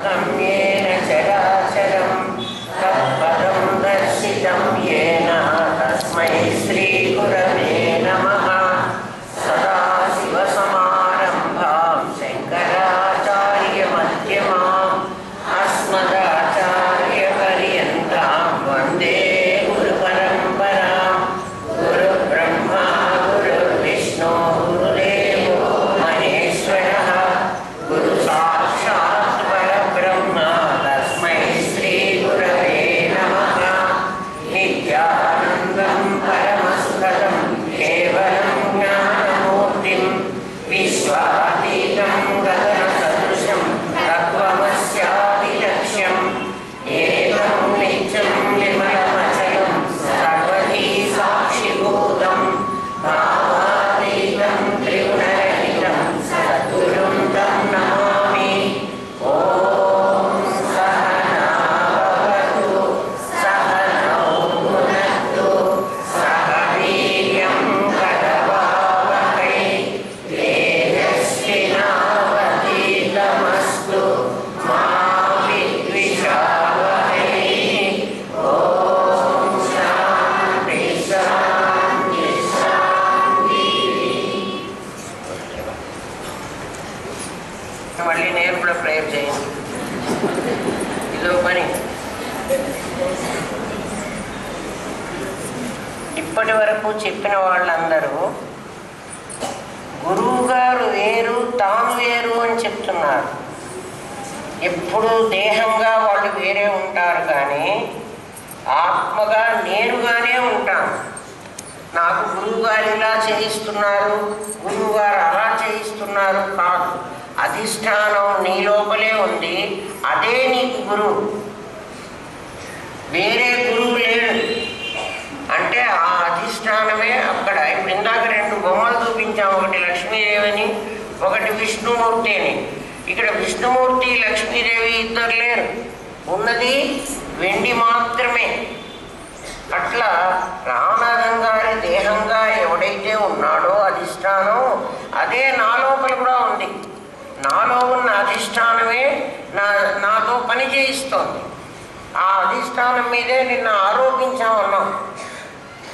గమ్యేన చరాచరం తత్పదం దర్శితం యేన తస్మై శ్రీ గురవే నమః. సదాశివసమారంభాం శంకరాచార్య మధ్యమాం అస్మదాచార్యపర్యంతాం వందే గురు పరంపరాం. గురు బ్రహ్మా గురుర్విష్ణు గురుదేవో మహేశ్వరః. గురు సాక్షాత్ పరబ్రహ్మ తస్మై శ్రీ గురవే నమః. నిత్యానందం పరమసుఖదం కేవలం జ్ఞానమూర్తిం విశ్వాతీతం గగన సదృశం తత్వమస్యాదిలక్ష్యం ఏకం నిత్యం విమలమచలం సర్వధీ సాక్షిభూతం భావాతీతం త్రిగుణరహితం సద్గురుం తం నమామి. ఓం సహనా భవతు సహనౌ భునక్తు సహ వీర్యం కరవావహై తేజస్వినావధీతమస్తు మా విద్విషావహై. ఓం శాంతి శాంతి శాంతి. మళ్ళీ నేను కూడా ప్రేయర్ చేయండి. ఇదో పని. ఇప్పటి వరకు చెప్పిన వాళ్ళందరూ గురువు గారు వేరు తాను వేరు అని చెప్తున్నారు. ఎప్పుడు దేహంగా వాళ్ళు వేరే ఉంటారు, కానీ ఆత్మగా నేనుగానే ఉంటాను. నాకు గురువుగారు ఇలా చేయిస్తున్నారు, గురువుగారు అలా చేయిస్తున్నారు కాదు. అధిష్టానం నీ లోపలే ఉంది, అదే నీకు గురువు. వేరే గురువు లేడు. అంటే ఆ అధిష్టానమే అక్కడ. ఇప్పుడు ఇందాక 2 బొమ్మలు చూపించాము, ఒకటి లక్ష్మీదేవిని, ఒకటి విష్ణుమూర్తి అని. ఇక్కడ విష్ణుమూర్తి లక్ష్మీదేవి ఇద్దరు లేరు, ఉన్నది వెండి మాత్రమే. అట్లా రామనాథం గారి దేహంగా ఎవడైతే ఉన్నాడో అధిష్టానం, అదే నా లోపల కూడా ఉంది. నాలో ఉన్న అధిష్టానమే నాతో పని చేయిస్తోంది. ఆ అధిష్టానం మీదే నిన్న ఆరోపించామన్నాం.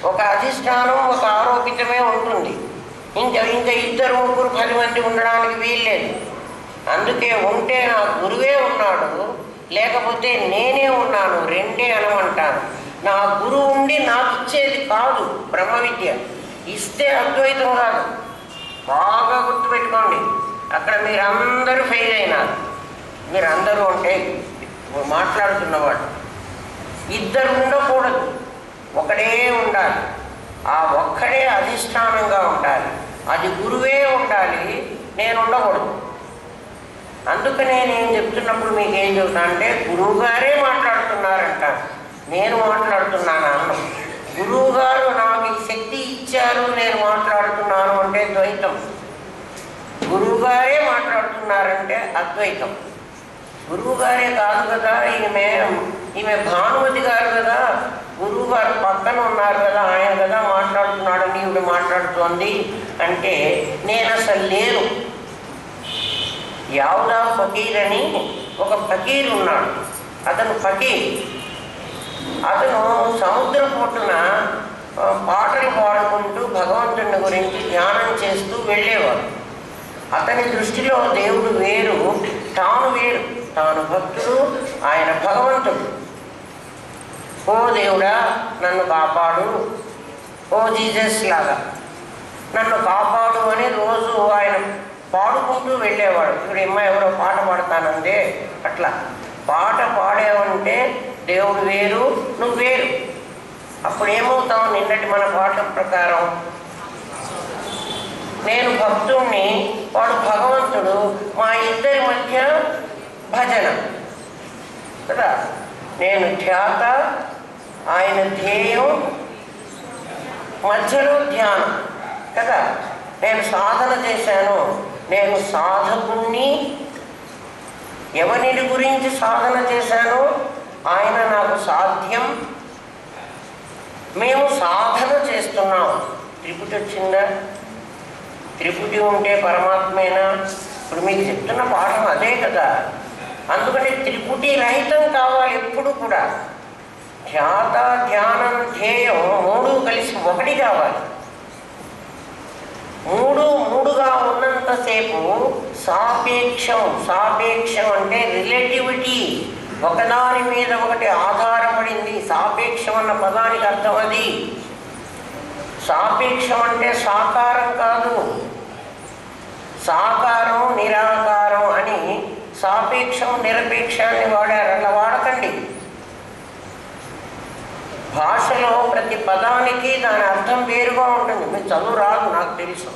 ఒక అధిష్టానం ఒక ఆరోపితమే ఉంటుంది. ఇంకా 2, 3, 10 మంది ఉండడానికి వీల్లేదు. అందుకే ఉంటే నా గురువే ఉన్నాడు, లేకపోతే నేనే ఉన్నాను, రెండే అనమంటాను. నా గురువు ఉండి నాకు ఇచ్చేది కాదు బ్రహ్మ విద్య. ఇస్తే అద్వైతం కాదు. బాగా గుర్తుపెట్టుకోండి. అక్కడ మీరందరూ ఫెయిల్ అయినారు. మీరందరూ అంటే మాట్లాడుతున్నవాడు. ఇద్దరు ఉండకూడదు, ఒకడే ఉండాలి. ఆ ఒక్కడే అధిష్టానంగా ఉండాలి. అది గురువే ఉండాలి, నేను ఉండకూడదు. అందుకనే నేను చెప్తున్నప్పుడు మీకు ఏం చెబుతా అంటే, గురువు గారే మాట్లాడుతున్నారంట, నేను మాట్లాడుతున్నాను అన్నం. గురువు గారు నాకు ఈ శక్తి ఇచ్చారు, నేను మాట్లాడుతున్నాను అంటే ద్వైతం. గురువు గారే మాట్లాడుతున్నారంటే అద్వైతం. గురువు గారే కాదు కదా, ఈమె భానుమతి గారు కదా, గురువు గారు పక్కన ఉన్నారు కదా, ఆయన కదా మాట్లాడుతున్నాడు, నీవుడు మాట్లాడుతోంది అంటే నేను అసలు లేను. యావుదా ఫకీర్ అని ఒక ఫకీర్ ఉన్నాడు. అతను ఫకీర్. అతను సముద్రం పొట్టున పాటలు పాడుకుంటూ భగవంతుని గురించి ధ్యానం చేస్తూ వెళ్ళేవాడు. అతని దృష్టిలో దేవుడు వేరు, తాను వేరు. తాను భక్తుడు, ఆయన భగవంతుడు. ఓ దేవుడా నన్ను కాపాడు, ఓ జీసస్ లాగా నన్ను కాపాడు అని రోజు ఆయన పాడుకుంటూ వెళ్ళేవాడు. ఇప్పుడు ఎవరో పాట పాడతానంటే అట్లా పాట పాడేవంటే దేవుడు వేరు, నువ్వు వేరు. అప్పుడు ఏమవుతావు? నిన్నటి మన పాట ప్రకారం నేను భక్తుణ్ణి, వాడు భగవంతుడు, మా ఇద్దరి మధ్య భజన కదా. నేను ధ్యాత, ఆయన ధ్యేయం, మధ్యలో ధ్యానం కదా. నేను సాధన చేశాను, నేను సాధకుణ్ణి. ఎవరిని గురించి సాధన చేశానో ఆయన నాకు సాధ్యం. మేము సాధన చేస్తున్నాం. త్రిపుటి వచ్చిందా? త్రిపుటి ఉంటే పరమాత్మేనా? ఇప్పుడు మీకు చెప్తున్న పాఠం అదే కదా. అందుకని త్రిపుటి రహితం కావాలి ఎప్పుడు కూడా. ధ్యాత, ధ్యానం, ధ్యేయం మూడు కలిసి ఒకటి కావాలి. మూడుగా ఉన్నంతసేపు సాపేక్షం. సాపేక్షం అంటే రిలేటివిటీ, ఒకదాని మీద ఒకటి ఆధారపడింది. సాపేక్షం అన్న పదానికి అర్థం అది. సాపేక్షం అంటే సాకారం కాదు. సాకారం నిరాకారం అని సాపేక్షం నిరపేక్షాన్ని వాడారు. అలా వాడకండి. భాషలో ప్రతి పదానికి దాని అర్థం వేరుగా ఉంటుంది. మీరు చదువు రాదు నాకు తెలుసు,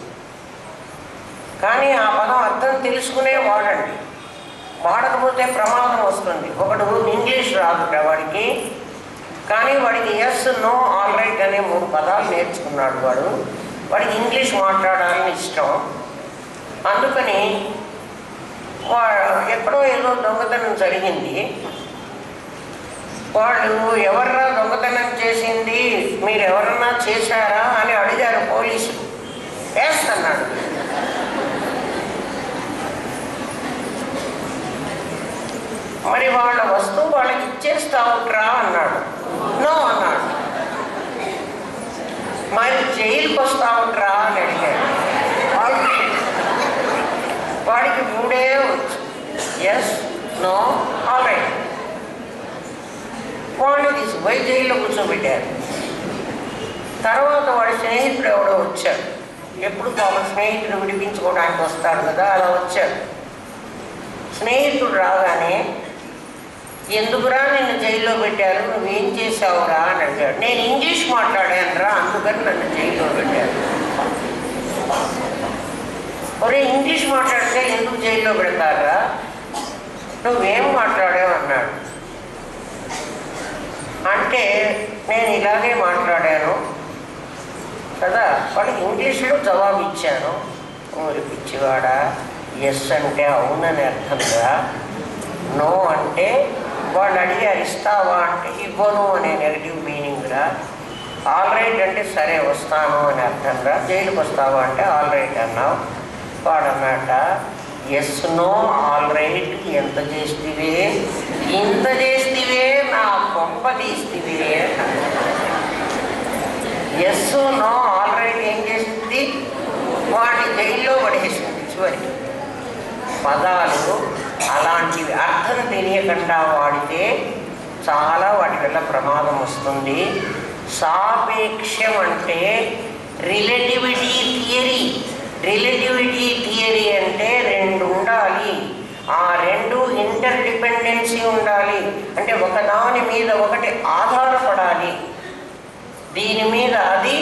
కానీ ఆ పదం అర్థం తెలుసుకునే వాడండి. వాడకపోతే ప్రమాదం వస్తుంది. ఒకడు ఇంగ్లీష్ రాదు వాడికి, కానీ వాడికి ఎస్, నో, ఆల్ రైట్ అనే 3 పదాలు నేర్చుకున్నాడు. వాడికి ఇంగ్లీష్ మాట్లాడాలని ఇష్టం. అందుకని ఎక్కడో ఏదో దొంగతనం జరిగింది. వాళ్ళు ఎవర్రా దొంగతనం చేసింది, మీరు ఎవరన్నా చేశారా అని అడిగారు పోలీసులు. ఎస్ అన్నాడు. మరి వాళ్ళ వస్తువు వాళ్ళకి ఇచ్చేస్తావుట్రా అన్నాడు. నో అన్నాడు. మరి జైలుకి వస్తావుట్రా అని అడిగాడు. వాడికి 3 వచ్చు. Yes, no, all right. వాడిని తీసుకుపోయి జైల్లో కూర్చోబెట్టారు. తర్వాత వాడి స్నేహితుడు ఎవడో వచ్చాడు. ఎప్పుడు పాపం స్నేహితుడు విడిపించుకోవడానికి వస్తాడు కదా, అలా వచ్చాడు. స్నేహితుడు రాగానే, ఎందుకురా నిన్ను జైల్లో పెట్టారు, నువ్వేం చేసావురా అని అడిగాడు. నేను ఇంగ్లీష్ మాట్లాడానురా, అందుకని నన్ను జైల్లో పెట్టారు. ఒరే, ఇంగ్లీష్ మాట్లాడితే ఎందుకు జైల్లో పెడతారా, నువ్వేం మాట్లాడావు అన్నాడు. అంటే నేను ఇలాగే మాట్లాడాను కదా, వాడికి ఇంగ్లీష్లో జవాబు ఇచ్చాను. ఊరి పిచ్చివాడా, ఎస్ అంటే అవునని అర్థంగా, నో అంటే వాళ్ళు అడిగారు ఇస్తావా అంటే ఇవ్వను అనే నెగిటివ్ మీనింగ్రా, ఆల్ రైట్ అంటే సరే వస్తాను అని అర్థంగా, జైలుకి వస్తావా అంటే ఆల్ రైట్ అన్నావు. వాడు అన్నట, ఎస్, నో, ఆల్ రైట్ ఎంత చేస్తే ఇంత చేస్తే నా కొంప తీస్తే. ఎస్, నో, ఆల్ రైట్ ఏం చేసింది, వాడిని జైల్లో పడేసింది. చివరికి పదాలు అలాంటివి అర్థం తెలియకుండా వాడితే చాలా వాటి వల్ల ప్రమాదం వస్తుంది. సాపేక్షం అంటే రిలేటివిటీ థియరీ. రిలేటివిటీ థియరీ అంటే 2 ఉండాలి. ఆ 2 ఇంటర్ డిపెండెన్సీ ఉండాలి. అంటే ఒకదాని మీద ఒకటి ఆధారపడాలి. దీని మీద అది,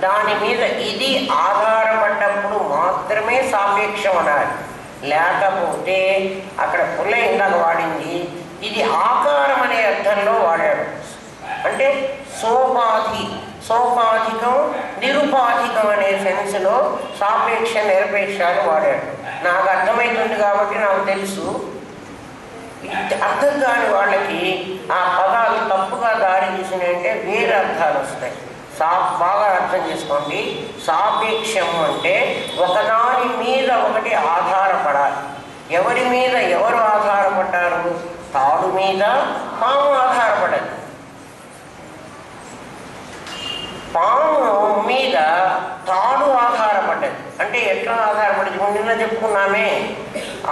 దాని మీద ఇది ఆధారపడ్డప్పుడు మాత్రమే సాపేక్షం అనాలి. లేకపోతే అక్కడ పుల్ల ఇందాక వాడింది, ఇది ఆకారం అనే అర్థంలో వాడాడు. అంటే సోపాధికం నిరుపాధికం అనే సెన్స్లో సాపేక్ష నిరపేక్షాలు వాడాడు. నాకు అర్థమవుతుంది కాబట్టి నాకు తెలుసు. అర్థం కాని వాళ్ళకి ఆ పదాలు తప్పుగా దారి తీసినాయంటే వేరే అర్థాలు వస్తాయి. బాగా అర్థం చేసుకోండి. సాపేక్షం అంటే ఒకదాని మీద ఒకటి ఆధారపడాలి. ఎవరి మీద ఎవరు ఆధారపడ్డారు? తాడు మీద పాము ఆధారపడదు. పాము మీద తాడు ఆధారపడ్డది. అంటే ఎట్లా ఆధారపడింది? నిన్న చెప్పుకున్నామే,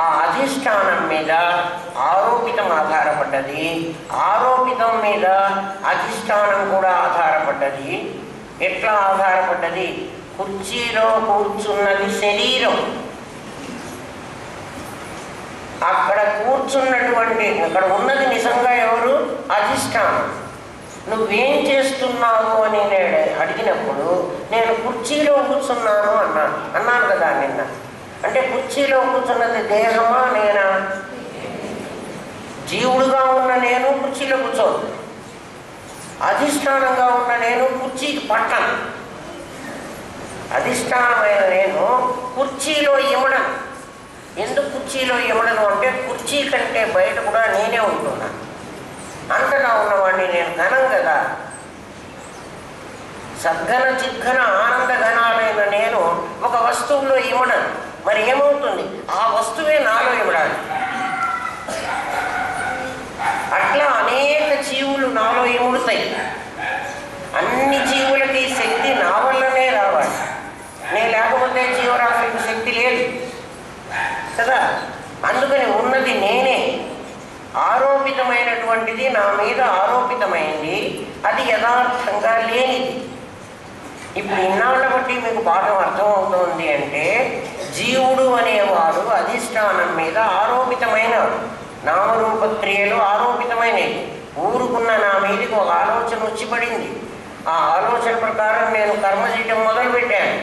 ఆ అధిష్టానం మీద ఆరోపితం ఆధారపడ్డది, ఆరోపితం మీద అధిష్టానం కూడా ఆధారపడ్డది. ఎట్లా ఆధారపడ్డది? కుర్చీలో కూర్చున్నది శరీరం, అక్కడ కూర్చున్నటువంటి అక్కడ ఉన్నది నిజంగా ఎవరు? అధిష్టానం. నువ్వేం చేస్తున్నావు అని నేను అడిగినప్పుడు నేను కుర్చీలో కూర్చున్నాను అన్నాను కదా నిన్న. అంటే కుర్చీలో కూర్చున్నది దేహమా నేనా? జీవుడుగా ఉన్న నేను కుర్చీలో కూర్చోను, అధిష్టానంగా ఉన్న నేను కుర్చీకి పట్టను. అధిష్టానమైన నేను కుర్చీలో ఇమడను. ఎందుకు కుర్చీలో ఇమడను అంటే కుర్చీ కంటే బయట కూడా నేనే ఉంటున్నాను. అంతగా ఉన్నవాడిని నేను ఘనం కదా. సద్ఘన చిద్ఘన ఆనంద ఘనాలైన నేను ఒక వస్తువులో ఇమడను. మరి ఏమవుతుంది? ఆ వస్తువే నాలో ఇమడాలి. వస్తాయి. అన్ని జీవులకి శక్తి నా వల్లనే రావాలి. నేను లేకపోతే జీవరాశులకు శక్తి లేదు కదా. అందుకని ఉన్నది నేనే. ఆరోపితమైనటువంటిది నా మీద ఆరోపితమైంది, అది యథార్థంగా లేనిది. ఇప్పుడు ఇన్నాళ్ళ బట్టి మీకు పాఠం అర్థమవుతోంది అంటే జీవుడు అనేవాడు అధిష్టానం మీద ఆరోపితమైనవాడు. నామరూపక్రియలు ఆరోపితమైనవి. ఊరుకున్న నా మీదకి ఒక ఆలోచన వచ్చి పడింది. ఆ ఆలోచన ప్రకారం నేను కర్మ చేయటం మొదలుపెట్టాను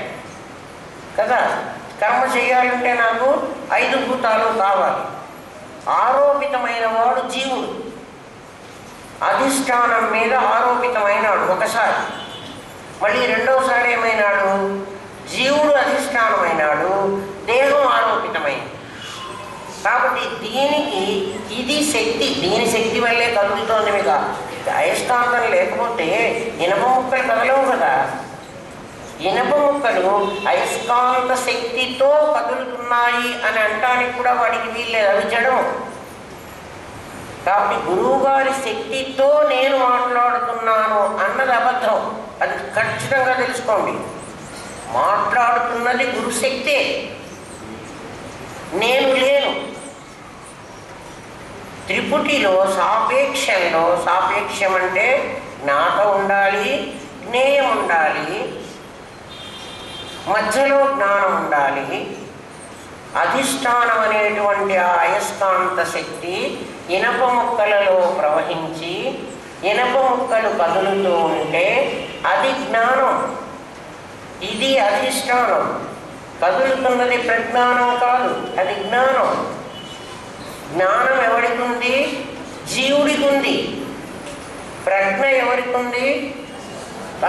కదా. కర్మ చేయాలంటే నాకు 5 భూతాలు కావాలి. ఆరోపితమైన వాడు జీవుడు, అధిష్టానం మీద ఆరోపితమైనాడు ఒకసారి. మళ్ళీ రెండోసారి ఏమైనాడు? జీవుడు అధిష్టానమైనాడు, దేహం ఆరోపితమైంది. కాబట్టి దీనికి ఇది శక్తి, దీని శక్తి వల్లే కదులుతోంది. మీకు అయస్కాంతం లేకపోతే ఇనప ముక్కలు కదలవు కదా. ఇనప ముక్కలు అయస్కాంత శక్తితో కదులుతున్నాయి అని అనటానికి కూడా వాడికి వీల్లేదు, అవి జడము. కాబట్టి గురువుగారి శక్తితో నేను మాట్లాడుతున్నాను అన్నది అబద్ధం. అది ఖచ్చితంగా తెలుసుకోండి. మాట్లాడుతున్నది గురుశక్తే, నేను లేను. త్రిపుటిలో సాపేక్షంలో, సాపేక్షం అంటే జ్ఞాత ఉండాలి, జ్ఞేయం ఉండాలి, మధ్యలో జ్ఞానం ఉండాలి. అధిష్టానం అనేటువంటి ఆ అయస్కాంత శక్తి ఇనప ముక్కలలో ప్రవహించి ఇనప ముక్కలు కదులుతూ ఉంటే అది జ్ఞానం, ఇది అధిష్టానం. కదులుతున్నది ప్రజ్ఞానం కాదు, అది జ్ఞానం. జ్ఞానం ఎవరికి ఉంది? జీవుడికి ఉంది. ప్రజ్ఞ ఎవరికి ఉంది?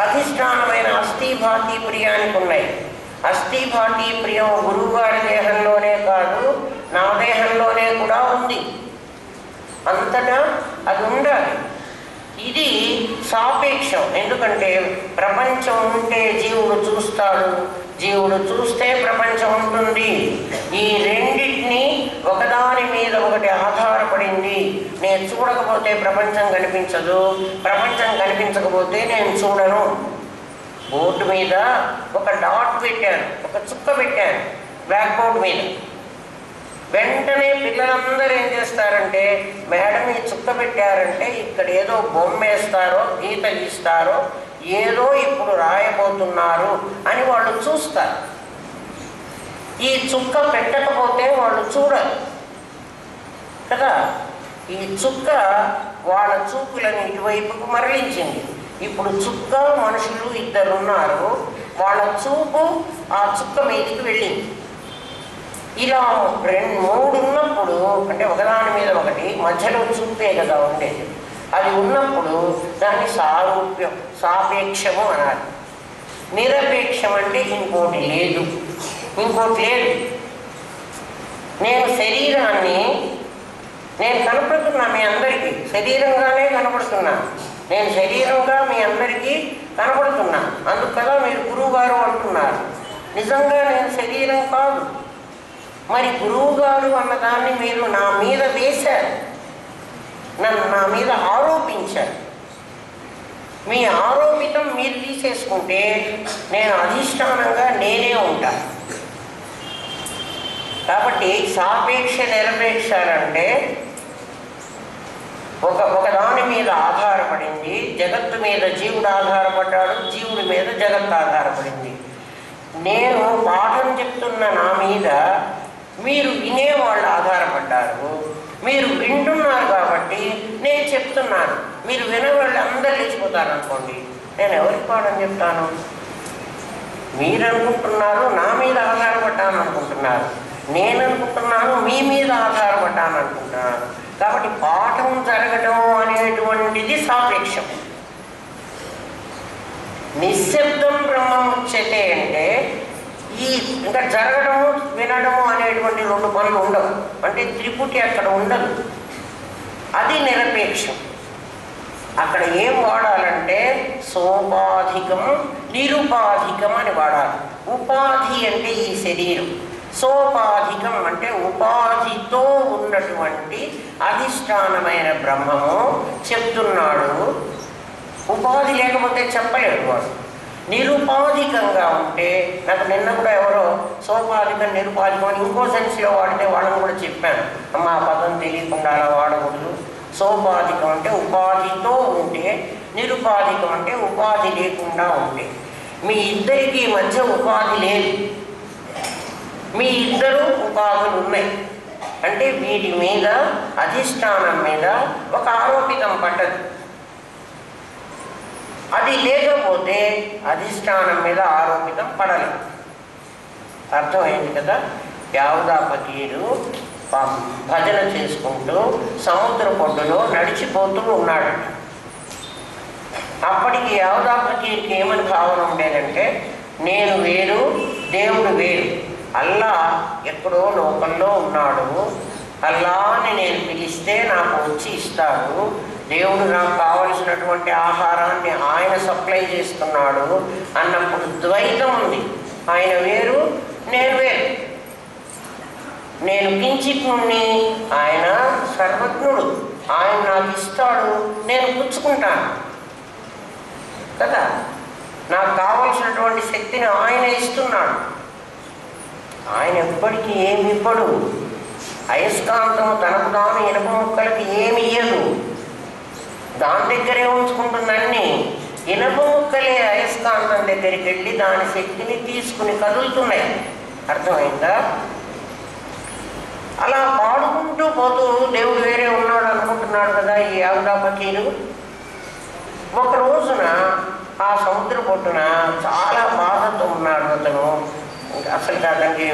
అధిష్టానమైన అస్థిభాతి ప్రియానికి ఉన్నాయి. అస్థిభాతి ప్రియం గురువుగారి దేహంలోనే కాదు, నా దేహంలోనే కూడా ఉంది. అంతటా అది ఉండాలి. ఇది సాపేక్షం. ఎందుకంటే ప్రపంచం ఉంటే జీవుడు చూస్తాడు, జీవుడు చూస్తే ప్రపంచం ఉంటుంది. ఈ రెండింటినీ ఒకదాని మీద ఒకటి ఆధారపడింది. నేను చూడకపోతే ప్రపంచం కనిపించదు, ప్రపంచం కనిపించకపోతే నేను చూడను. బోర్డు మీద ఒక డాట్ పెట్టాను, ఒక చుక్క పెట్టాను బ్లాక్ బోర్డు మీద. వెంటనే పిల్లలందరూ ఏం చేస్తారంటే, మేడం ఈ చుక్క పెట్టారంటే ఇక్కడ ఏదో బొమ్మ వేస్తారో గీత గీస్తారో ఏదో ఇప్పుడు రాయబోతున్నారు అని వాళ్ళు చూస్తారు. ఈ చుక్క పెట్టకపోతే వాళ్ళు చూడరు కదా. ఈ చుక్క వాళ్ళ చూపులను ఇటువైపుకు మరలించింది. ఇప్పుడు చుక్క మనుషులు 2 ఉన్నారు, వాళ్ళ చూపు ఆ చుక్క మీదకి వెళ్ళింది. ఇలా 2-3 ఉన్నప్పుడు, అంటే ఒకదాని మీద ఒకటి మధ్యలో చూపే కదా ఉండేది, అది ఉన్నప్పుడు దాన్ని సారూప్యం, సాపేక్షము అనాలి. నిరపేక్షం అంటే ఇంకోటి లేదు, ఇంకోటి లేదు. నేను శరీరాన్ని నేను కనపడుతున్నా మీ అందరికీ, శరీరంగానే కనపడుతున్నా. నేను శరీరంగా మీ అందరికీ కనపడుతున్నా. అందుకు కదా మీరు గురువుగారు అంటున్నారు. నిజంగా నేను శరీరం కాదు. మరి గురువుగారు అన్నదాన్ని మీరు నా మీద వేశారు, నన్ను నా మీద ఆరోపించారు. మీ ఆరోపితం మీరు తీసేసుకుంటే నేను అధిష్టానంగా నేనే ఉంటా. కాబట్టి సాపేక్ష నిరపేక్షాలంటే ఒకదాని మీద ఆధారపడింది. జగత్తు మీద జీవుడు ఆధారపడ్డాడు, జీవుడి మీద జగత్తు ఆధారపడింది. నేను పాఠం చెప్తున్న నా మీద మీరు వినేవాళ్ళు ఆధారపడ్డారు. మీరు వింటున్నారు కాబట్టి నేను చెప్తున్నాను. మీరు వినేవాళ్ళు అందరు లేచిపోతారు అనుకోండి, నేను ఎవరికి పాఠం చెప్తాను? మీరు అనుకుంటున్నారు నా మీద ఆధారపడ్డాను అనుకుంటున్నారు, నేను అనుకుంటున్నాను మీ మీద ఆధారపడ్డాను అనుకుంటున్నాను. కాబట్టి పాఠం జరగడం అనేటువంటిది సాపేక్షం. నిశ్శబ్దం బ్రహ్మముచ్యతే అంటే ఈ ఇంకా జరగడము వినడము అనేటువంటి 2 పనులు ఉండవు. అంటే త్రిపుటి అక్కడ ఉండదు, అది నిరపేక్షం. అక్కడ ఏం వాడాలంటే సోపాధికం నిరుపాధికం అని వాడాలి. ఉపాధి అంటే ఈ శరీరం, సోపాధికం అంటే ఉపాధితో ఉన్నటువంటి అధిష్టానమైన బ్రహ్మము చెప్తున్నాడు. ఉపాధి లేకపోతే చెప్పలేడు వాడు. నిరుపాధికంగా ఉంటే, నాకు నిన్న కూడా ఎవరో సోపాధికం నిరుపాధికం అని ఇంకో సెన్స్లో వాడితే వాళ్ళని కూడా చెప్పాను. అమ్మ ఆ పదం తెలియకుండా అలా వాడకూడదు. సోపాధికం అంటే ఉపాధితో ఉంటే, నిరుపాధికం అంటే ఉపాధి లేకుండా ఉంటే. మీ ఇద్దరికి మధ్య ఉపాధి లేదు, మీ ఇద్దరు ఉపాధులు ఉన్నాయి. అంటే వీటి మీద అధిష్టానం మీద ఒక ఆరోపితం పడ్డది. అది లేకపోతే అధిష్టానం మీద ఆరోపితం పడలేదు. అర్థమైంది కదా? యావదా ఫకీరు భజన చేసుకుంటూ సముద్ర పొడ్డులో నడిచిపోతూ ఉన్నాడు. అప్పటికి యావదా ఫకీర్కి ఏమని భావన ఉండేదంటే, నేను వేరు, దేవుడు వేరు. అల్లా ఎక్కడో లోకంలో ఉన్నాడు, అల్లాని నేను పిలిస్తే నాకు వచ్చి ఇస్తాడు, దేవుడు నాకు కావలసినటువంటి ఆహారాన్ని ఆయన సప్లై చేస్తున్నాడు అన్నప్పుడు ద్వైతం ఉంది. ఆయన వేరు, నేను వేరు. నేను కించిత్నుణ్ణి, ఆయన సర్వజ్ఞుడు, ఆయన నాకు ఇస్తాడు, నేను పుచ్చుకుంటాను కదా. నాకు కావలసినటువంటి శక్తిని ఆయన ఇస్తున్నాడు. ఆయన ఎప్పటికీ ఏమి ఇవ్వడు. అయస్కాంతం తనకు తాను ఇనుప ముక్కలకి ఏమి ఇయ్యదు, దాని దగ్గరే ఉంచుకుంటుందన్నీ. ఇనుప ముక్కలే అయస్కాంతం దగ్గరికి వెళ్ళి దాని శక్తిని తీసుకుని కదులుతున్నాయి. అర్థమైందా? అలా పాడుకుంటూ పోతూ దేవుడు వేరే ఉన్నాడు అనుకుంటున్నాడు కదా ఈ యావదా ఫకీరు. ఒక రోజున ఆ సముద్ర పొట్టున చాలా బాధతో ఉన్నాడు అతను. అసలు అతనికి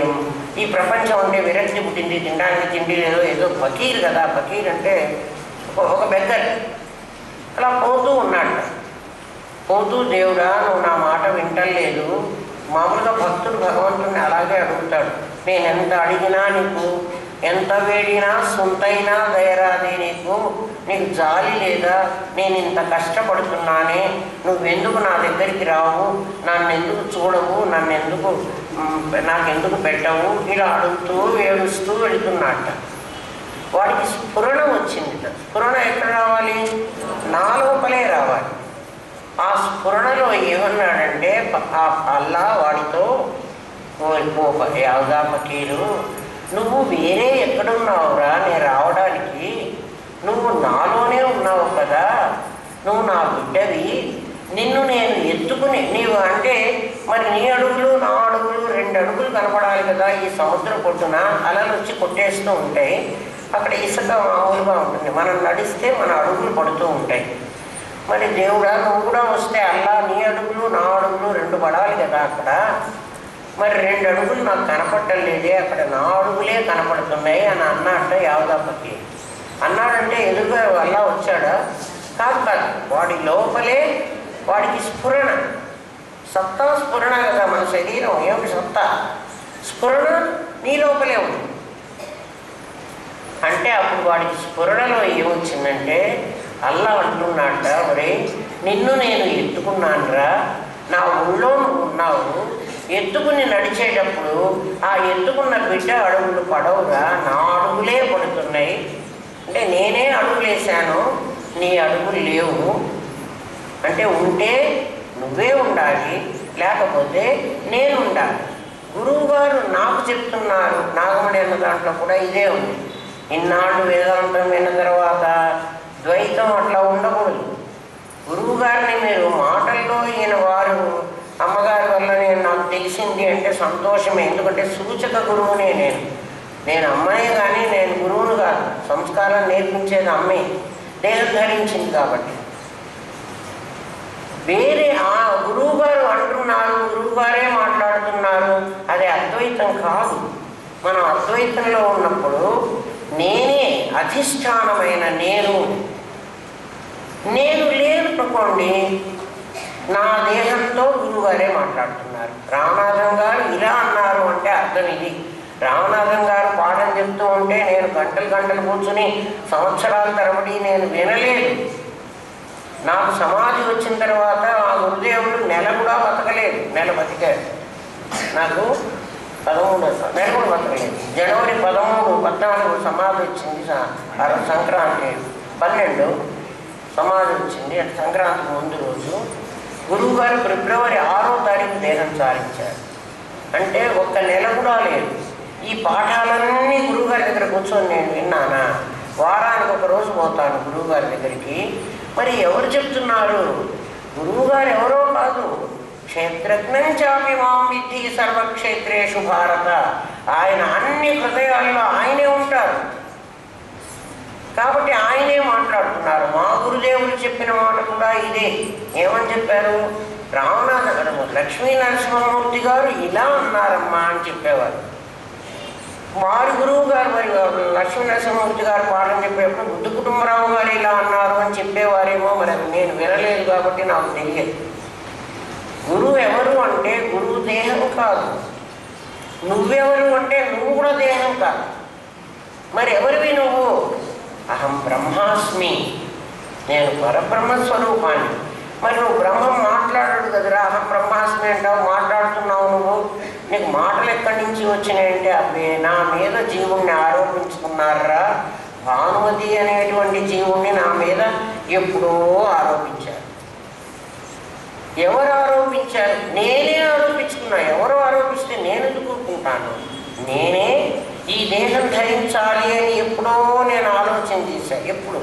ఈ ప్రపంచం అంటే విరక్తి పుట్టింది, తినడానికి తిండి లేదో, ఏదో ఫకీర్ కదా. ఫకీర్ అంటే ఒక బెగ్గర్. అలా పోతూ ఉన్నాడు. పోతూ, దేవుడా నువ్వు నా మాట వింటలేదు. మామూలుగా భక్తుడు భగవంతుడిని అలాగే అడుగుతాడు, నేను ఎంత అడిగినా నీకు, ఎంత వేడినా సొంతైనా దయరాదే నీకు, నీకు జాలి లేదా, నేను ఇంత కష్టపడుతున్నానే, నువ్వెందుకు నా దగ్గరికి రావు, నన్ను ఎందుకు చూడవు, నాకెందుకు పెట్టవు, ఇలా అడుగుతూ ఏడుస్తూ వెళుతున్నట్ట. వాడికి స్ఫురణ వచ్చింది. స్ఫురణ ఎక్కడ రావాలి? నా లోపలే రావాలి. ఆ స్ఫురణలో ఏమన్నాడంటే, అల్లా వాడితో, యావదా ఫకీరు నువ్వు వేరే ఎక్కడున్నావురా నేను రావడానికి, నువ్వు నాలోనే ఉన్నావు కదా, నువ్వు నా బిడ్డవి, నిన్ను నేను ఎత్తుకుని, నీవు అంటే మరి నీ అడుగులు నా అడుగులు 2 అడుగులు కనపడాలి కదా. ఈ సముద్ర పొట్టున అలలు వచ్చి కొట్టేస్తూ ఉంటాయి, అక్కడ ఇసుక మామూలుగా ఉంటుంది, మనం నడిస్తే మన అడుగులు పడుతూ ఉంటాయి. మరి దేవుడా నువ్వు కూడా వస్తే అల్లా నీ అడుగులు నా అడుగులు 2 పడాలి కదా అక్కడ, మరి 2 అడుగులు నాకు కనపడటం లేదే, అక్కడ నా అడుగులే కనపడుతున్నాయి అని అన్నట్ట యావదా ఫకీర్. అన్నాడంటే ఎదురుగా అల్లా వచ్చాడా? కాదు కాదు, వాడి లోపలే వాడికి స్ఫురణ, సత్తా స్ఫురణ కదా. మన శరీరం ఏమిటి సత్తా? స్ఫురణ నీ లోపలే ఉంది. అంటే అప్పుడు వాడికి స్ఫురణలో ఏమొచ్చిందంటే, అల్లా అంటున్నట్ట, ఒరే నిన్ను నేను ఎత్తుకున్నానురా, నా ఊళ్ళో నువ్వు ఉన్నావు, ఎత్తుకుని నడిచేటప్పుడు ఆ ఎత్తుకున్న బిడ్డ అడుగులు పడవుగా, నా అడుగులే పడుతున్నాయి. అంటే నేనే అడుగులేసాను, నీ అడుగులు లేవు. అంటే ఉంటే నువ్వే ఉండాలి, లేకపోతే నేను ఉండాలి. గురువుగారు నాకు చెప్తున్నారు, నాగమణి అన్న దాంట్లో కూడా ఇదే ఉంది. ఇన్నాళ్ళు వేదాంతం విన్న తర్వాత ద్వైతం అట్లా ఉండకూడదు. గురువుగారిని మీరు మాటల్లో ఈయన వారు అమ్మగారి వల్ల నాకు తెలిసింది అంటే సంతోషమే. ఎందుకంటే సూచక గురువునే నేను అమ్మాయి కానీ నేను గురువును కాదు. సంస్కారం నేర్పించేది అమ్మే, దేహం ధరించింది కాబట్టి. వేరే ఆ గురువుగారు అంటున్నారు, గురువుగారే మాట్లాడుతున్నారు, అది అద్వైతం కాదు. మనం అద్వైతంలో ఉన్నప్పుడు నేనే అధిష్టానమైన నేను లేనుకోండి, నా దేహంతో గురువుగారే మాట్లాడుతున్నారు. రామనాథం గారు ఇలా అన్నారు అంటే అర్థం ఇది. రామనాథం గారు పాఠం చెప్తూ ఉంటే నేను గంటలు కూర్చుని సంవత్సరాల తరబడి నేను వినలేదు. నాకు సమాధి వచ్చిన తర్వాత ఆ గురుదేవుడు నెల కూడా బతకలేదు. నెల బతికాడు. నాకు 13 నెల కూడా బతకలేదు. జనవరి 13, 14 సమాధి వచ్చింది. సంక్రాంతి 12 సమాధి వచ్చింది. అంటే సంక్రాంతికి ముందు రోజు గురువుగారు ఫిబ్రవరి 6వ తారీఖు దేహం సారించారు. అంటే ఒక్క నెల కూడా లేదు. ఈ పాఠాలన్నీ గురువుగారి దగ్గర కూర్చొని నేను విన్నానా? వారానికి ఒక రోజు పోతాను గురువుగారి దగ్గరికి. మరి ఎవరు చెప్తున్నారు? గురువుగారు ఎవరో కాదు, క్షేత్రజ్ఞం చాపి మాం విద్ధి సర్వక్షేత్రేషు భారత. ఆయన అన్ని హృదయాల్లో ఆయనే ఉంటారు కాబట్టి ఆయనే మాట్లాడుతున్నారు. మా గురుదేవులు చెప్పిన మాట కూడా ఇదే. ఏమని చెప్పారు? రామనాథగడము లక్ష్మీ నరసింహమూర్తి గారు ఇలా అన్నారమ్మా అని చెప్పేవారు. వారి గురువు గారు మరి లక్ష్మీ నరసింహమూర్తి గారు పాఠం చెప్పేప్పుడు బుద్ధ కుటుంబరావు గారు ఇలా అన్నారు అని చెప్పేవారేమో. మరి అది నేను వినలేదు కాబట్టి నాకు తెలియదు. గురువు ఎవరు అంటే గురువు దేహం కాదు. నువ్వెవరు అంటే నువ్వు కూడా దేహం కాదు. మరి ఎవరివి నువ్వు? అహం బ్రహ్మాస్మి, నేను పరబ్రహ్మస్వరూపాన్ని. మరి నువ్వు బ్రహ్మం మాట్లాడాడు కదరా, అహం బ్రహ్మాస్మి అంటావు, మాట్లాడుతున్నావు నువ్వు. నీకు మాటలు ఎక్కడి నుంచి వచ్చినాయంటే అబ్బే నా మీద జీవుణ్ణి ఆరోపించుకున్నారా. భానుమతి అనేటువంటి జీవుణ్ణి నా మీద ఎప్పుడో ఆరోపించారు. ఎవరు ఆరోపించారు? నేనే ఆరోపించుకున్నా. ఎవరు ఆరోపిస్తే నేను ఎందుకుంటాను? నేనే ఈ దేహం ధరించాలి అని ఎప్పుడో నేను ఆలోచన చేశాను. ఎప్పుడు?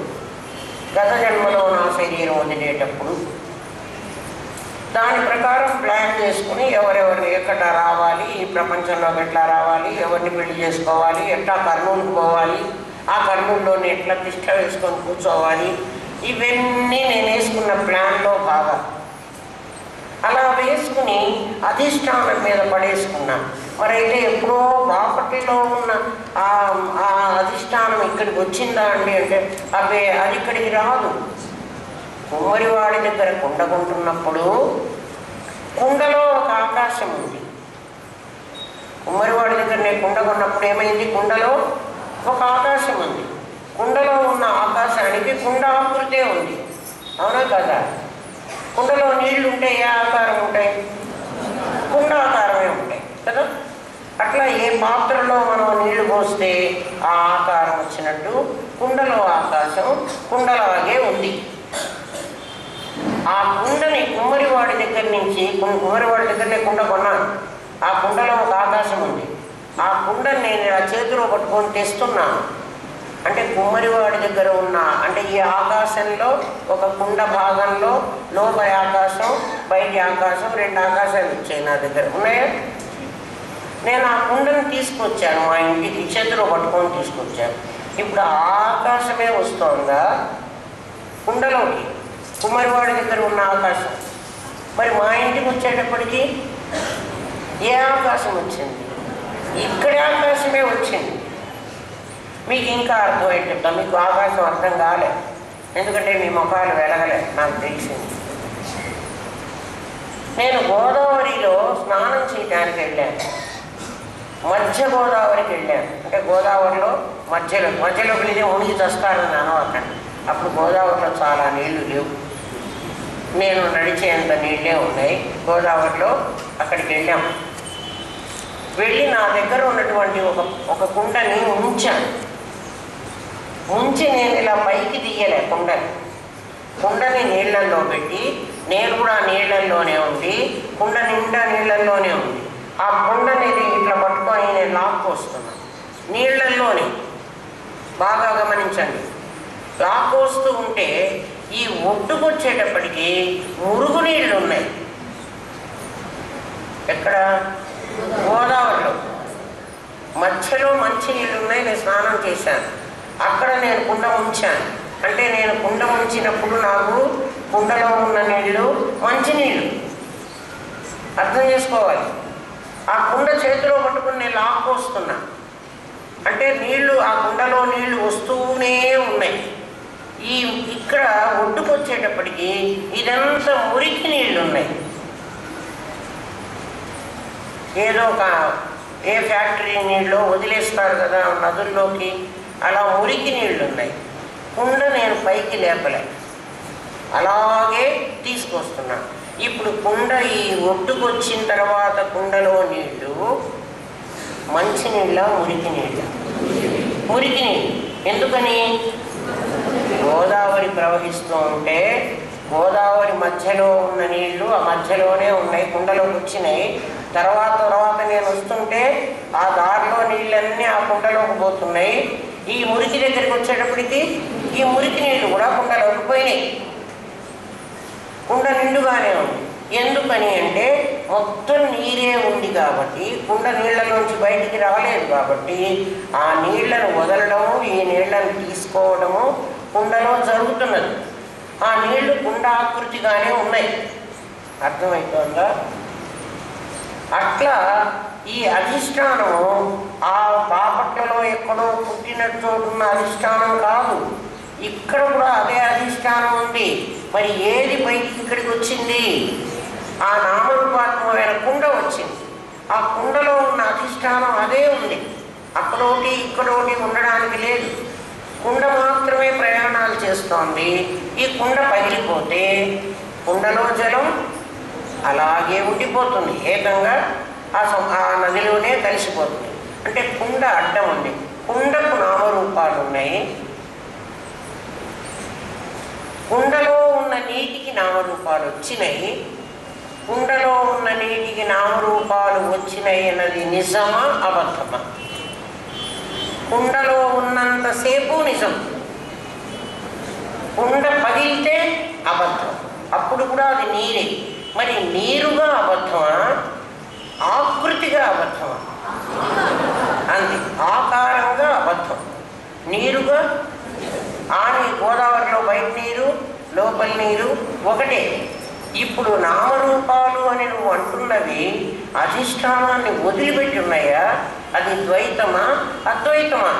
గత జన్మలో నా శరీరం వదిలేటప్పుడు దాని ప్రకారం ప్లాన్ చేసుకుని ఎవరెవరు ఎక్కడ రావాలి, ఈ ప్రపంచంలోకి ఎట్లా రావాలి, ఎవరిని పెళ్లి చేసుకోవాలి, ఎట్లా కర్నూలుకు పోవాలి, ఆ కర్నూలులోని ఎట్లా తిష్ట వేసుకొని కూర్చోవాలి, ఇవన్నీ నేను వేసుకున్న ప్లాన్లో భాగం. అలా వేసుకుని అధిష్టానం మీద పడేసుకున్నా. మరైతే ఎప్పుడో బాపట్లలో ఉన్న ఆ అధిష్టానం ఇక్కడికి వచ్చిందా అండి అంటే అబ్బే అది ఇక్కడికి రాదు. కుమ్మరివాడి దగ్గర కుండ కొంటున్నప్పుడు కుండలో ఒక ఆకాశం ఉంది. కుమ్మరివాడి దగ్గర నేను కుండ కొన్నప్పుడు ఏమైంది? కుండలో ఒక ఆకాశం ఉంది. కుండలో ఉన్న ఆకాశానికి కుండ ఆకృతే ఉంది. అవునా కదా? కుండలో నీళ్లు ఉంటే ఏ ఆకారం ఉంటాయి? కుండ ఆకారమే ఉంటాయి కదా. అట్లా ఏ పాత్రలో మనం నీళ్లు పోస్తే ఆ ఆకారం వచ్చినట్టు కుండలో ఆకాశం కుండలాగే ఉంది. ఆ కుండని కుమ్మరివాడి దగ్గర నుంచి, కుమ్మరివాడి దగ్గరనే కుండ కొన్నాను. ఆ కుండలో ఒక ఆకాశం ఉంది. ఆ కుండని నేను ఆ చేతిలో పట్టుకొని తెస్తున్నాను. అంటే కుమ్మరివాడి దగ్గర ఉన్న అంటే ఈ ఆకాశంలో ఒక కుండ భాగంలో లోపలి ఆకాశం బయటి ఆకాశం రెండు ఆకాశాలు వచ్చాయి నా దగ్గర ఉన్నాయా. నేను ఆ కుండను తీసుకొచ్చాను మా ఇంటికి, చేతిలో పట్టుకొని తీసుకొచ్చాను. ఇప్పుడు ఆ ఆకాశమే వస్తుందా కుండలోకి? కుమ్మరివాడి దగ్గర ఉన్న ఆకాశం. మరి మా ఇంటికి వచ్చేటప్పటికి ఏ ఆకాశం వచ్చింది? ఇక్కడే ఆకాశమే వచ్చింది. మీకు ఇంకా అర్థమయ్యేది చెప్తా. మీకు ఆకాశం అర్థం కాలే, ఎందుకంటే మీ ముఖాలు వెలగలే, నాకు తెలిసింది. నేను గోదావరిలో స్నానం చేయడానికి వెళ్ళాను. మధ్య గోదావరికి వెళ్ళాను. అంటే గోదావరిలో మధ్యలోకి వెళ్ళి మునిగి చస్తానని అనవకండి. అప్పుడు గోదావరిలో చాలా నీళ్లు లేవు, నేను నడిచేంత నీళ్ళే ఉన్నాయి. గోదావరిలో అక్కడికి వెళ్ళాము. వెళ్ళి నా దగ్గర ఉన్నటువంటి ఒక కుండని ఉంచాను. ఉంచి నేను ఇలా పైకి తీయలే కుండని నీళ్ళల్లో పెట్టి నేను కూడా నీళ్ళల్లోనే ఉండి కుండ నిండా నీళ్ళల్లోనే ఉంది. ఆ కుండని ఇట్లా పట్టుకొని నేను లాక్కొస్తున్నాను నీళ్ళల్లోనే. బాగా గమనించండి. లాక్కొస్తూ ఉంటే ఈ ఒడ్డుకొచ్చేటప్పటికి మురుగునీళ్ళు ఉన్నాయి. ఎక్కడ? గోదావరిలో మధ్యలో మంచి నీళ్ళు ఉన్నాయి. నేను స్నానం చేశాను. అక్కడ నేను కుండ ఉంచాను. అంటే నేను కుండ ఉంచినప్పుడు నాకు కుండలో ఉన్న నీళ్ళు మంచినీళ్ళు. అర్థం చేసుకోవాలి. ఆ కుండ చేతిలో పట్టుకుని నేను లాక్కొస్తున్నా. అంటే నీళ్లు ఆ కుండలో నీళ్లు వస్తూనే ఉన్నాయి. ఇక్కడ ఒడ్డుకొచ్చేటప్పటికి ఇదంతా మురికి నీళ్ళు ఉన్నాయి. ఏదో ఏ ఫ్యాక్టరీ నీళ్ళు వదిలేస్తారు కదా నదుల్లోకి, అలా మురికి నీళ్ళు ఉన్నాయి. కుండ నేను పైకి లేపలే, అలాగే తీసుకొస్తున్నాను. ఇప్పుడు కుండ ఈ ఒడ్డుకొచ్చిన తర్వాత కుండలో నీళ్ళు మంచి నీళ్ళ మురికి నీళ్ళ? మురికి నీళ్ళు. ఎందుకని? గోదావరి ప్రవహిస్తూ ఉంటే గోదావరి మధ్యలో ఉన్న నీళ్లు ఆ మధ్యలోనే ఉన్నాయి, కుండలోకి వచ్చినాయి. తర్వాత నేను వస్తుంటే ఆ దారిలో నీళ్ళన్నీ ఆ కుండలోకి పోతున్నాయి. ఈ మురికి దగ్గరికి వచ్చేటప్పటికి ఈ మురికి నీళ్లు కూడా కుండలోకి పోయినాయి. కుండ నిండుగానే ఉంది. ఎందుకని అంటే మొత్తం నీరే ఉంది కాబట్టి, కుండ నీళ్లలోంచి బయటికి రాలేదు కాబట్టి ఆ నీళ్లను వదలడము, ఈ నీళ్లను తీసుకోవడము కుండలో జరుగుతున్నది. ఆ నీళ్లు కుండ ఆకృతిగానే ఉన్నాయి. అర్థమవుతుందా? అట్లా ఈ అధిష్టానము ఆ బాపట్లలో ఎక్కడో పుట్టినట్టు ఉన్న అధిష్టానం కాదు, ఇక్కడ కూడా అదే అధిష్టానం ఉంది. మరి ఏది బయటికి ఇక్కడికి వచ్చింది? ఆ నామరూపాత్మకమైన కుండ వచ్చింది. ఆ కుండలో ఉన్న అధిష్టానం అదే ఉంది. అక్కడోటి ఇక్కడోటి ఉండడానికి లేదు. కుండ మాత్రమే ప్రయాణాలు చేస్తోంది. ఈ కుండ పగిలిపోతే కుండలో జలం అలాగే ఉండిపోతుంది, ఏకంగా ఆ నదిలోనే కలిసిపోతుంది. అంటే కుండ అడ్డం ఉంది. కుండకు నామరూపాలు ఉన్నాయి. కుండలో ఉన్న నీటికి నామరూపాలు వచ్చినాయి. కుండలో ఉన్న నీటికి నామరూపాలు వచ్చినాయి అన్నది నిజమా అబద్ధమా? కుండలో ఉన్నంతసేపు నిజం. కుండ పగిలితే అబద్ధం, అప్పుడు కూడా అది నీరే. మరి నీరుగా అబద్ధమా, ఆకృతిగా అబద్ధమా? అంతే, ఆకారంగా అబద్ధం. నీరుగా గోదావరిలో బయట నీరు లోపల నీరు ఒకటే. ఇప్పుడు నామరూపాలు అని నువ్వు అంటున్నవి అధిష్టానాన్ని వదిలిపెట్టి ఉన్నాయా? అది ద్వైతమా అద్వైతమా?